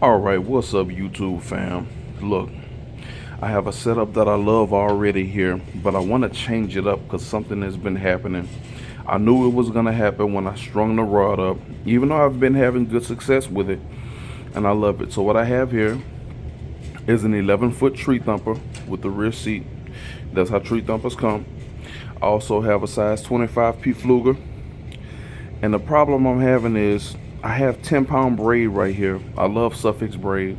All right, what's up, YouTube fam? Look, I have a setup that I love already here, but I want to change it up because something has been happening. I knew it was going to happen when I strung the rod up, even though I've been having good success with it, and I love it. So what I have here is an 11-foot tree thumper with the rear seat. That's how tree thumpers come. I also have a size 25 P Pflueger, and the problem I'm having is I have 10-pound braid right here. I love Suffix braid,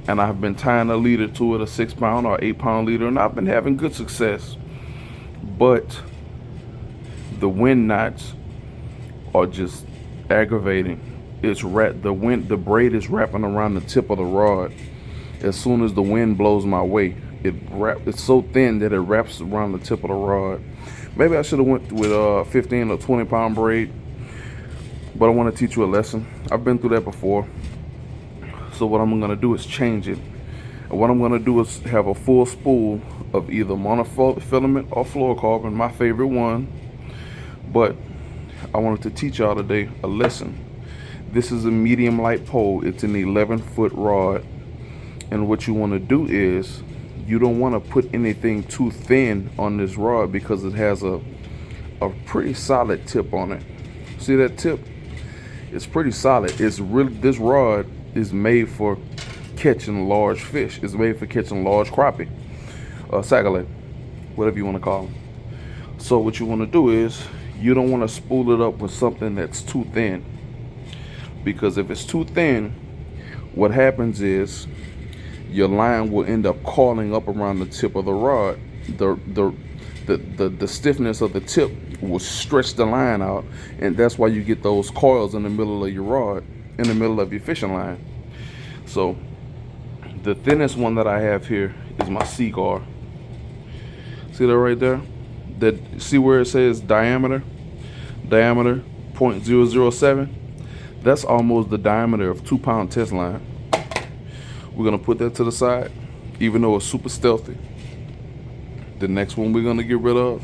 and I've been tying a leader to it, a 6-pound or 8-pound leader, and I've been having good success. But the wind knots are just aggravating. The braid is wrapping around the tip of the rod. As soon as the wind blows my way, it's so thin that it wraps around the tip of the rod. Maybe I should have went with 15 or 20-pound braid, but I want to teach you a lesson. I've been through that before. So what I'm going to do is change it. And what I'm going to do is have a full spool of either monofilament or fluorocarbon, my favorite one. But I wanted to teach y'all today a lesson. This is a medium light pole. It's an 11-foot rod. And what you want to do is you don't want to put anything too thin on this rod because it has a pretty solid tip on it. See that tip? It's pretty solid. This rod is made for catching large fish. It's made for catching large crappie, sagalette, whatever you want to call them. So what you want to do is you don't want to spool it up with something that's too thin, because if it's too thin, what happens is your line will end up coiling up around the tip of the rod. The stiffness of the tip will stretch the line out, and that's why you get those coils in the middle of your rod, in the middle of your fishing line. So the thinnest one that I have here is my Seaguar. See that right there? See where it says diameter 0.007? That's almost the diameter of 2-pound test line. We're gonna put that to the side, even though it's super stealthy. The next one we're gonna get rid of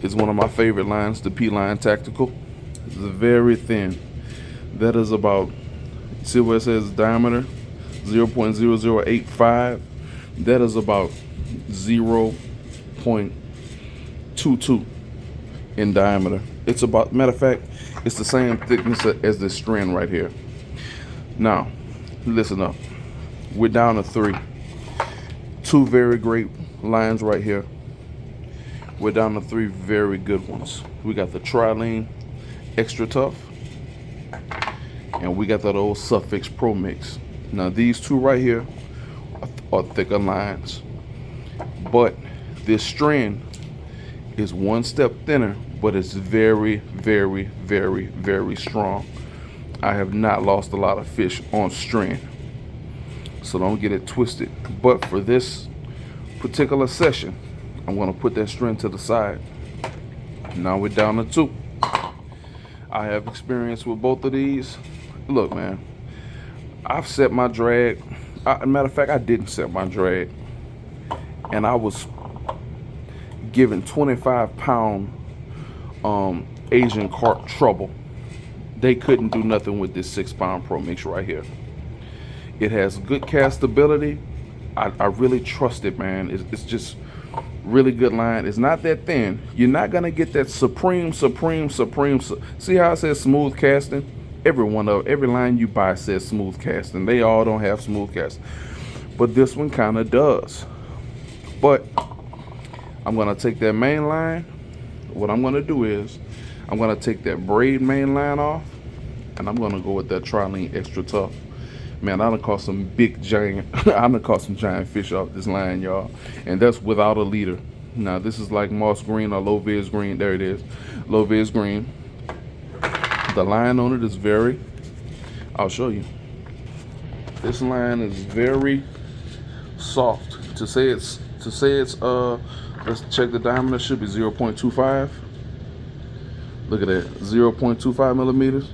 is one of my favorite lines, the P-Line Tactical. It's very thin. That is about, see where it says diameter 0.0085? That is about 0.22 in diameter. It's about, matter of fact, it's the same thickness as this strand right here. Now, listen up. We're down to 3. 2 very great lines right here. We're down to 3 very good ones. We got the Trilene Extra Tough, and we got that old Suffix Pro Mix. Now these 2 right here are thicker lines, but this strand is 1 step thinner, but it's very, very, very, very strong. I have not lost a lot of fish on strand, so don't get it twisted. But for this particular session, I'm going to put that strand to the side. Now we're down to 2. I have experience with both of these. Look, man, I've set my drag. Matter of fact, I didn't set my drag, and I was giving 25-pound Asian carp trouble. They couldn't do nothing with this 6-pound Pro Mix right here. It has good castability. I really trust it, man. It's just really good line. It's not that thin. You're not gonna get that supreme. See how it says smooth casting? Every line you buy says smooth casting. They all don't have smooth casting, but this one kind of does. But I'm gonna take that main line. What I'm gonna do is I'm gonna take that braid main line off, and I'm gonna go with that Trilene Extra Tough. Man, I done caught some giant fish off this line, y'all. And that's without a leader. Now, this is like moss green or low vis green. There it is, low vis green. The line on it is I'll show you. This line is very soft. To say it's, let's check the diameter, should be 0.25. Look at that, 0.25 millimeters.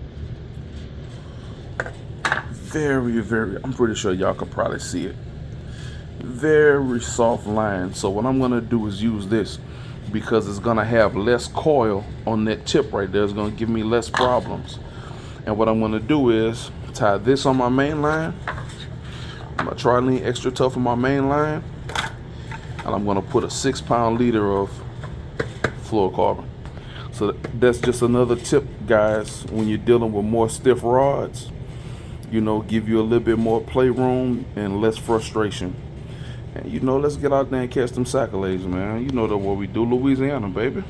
Very, I'm pretty sure y'all could probably see it. Very soft line. So what I'm gonna do is use this because it's gonna have less coil on that tip right there. It's gonna give me less problems. And what I'm gonna do is tie this on my main line, my Trilene Extra Tough on my main line, and I'm gonna put a 6-pound liter of fluorocarbon. So that's just another tip, guys, when you're dealing with more stiff rods, you know, give you a little bit more playroom and less frustration. And you know, let's get out there and catch them accolades, man. You know that what we do, Louisiana, baby.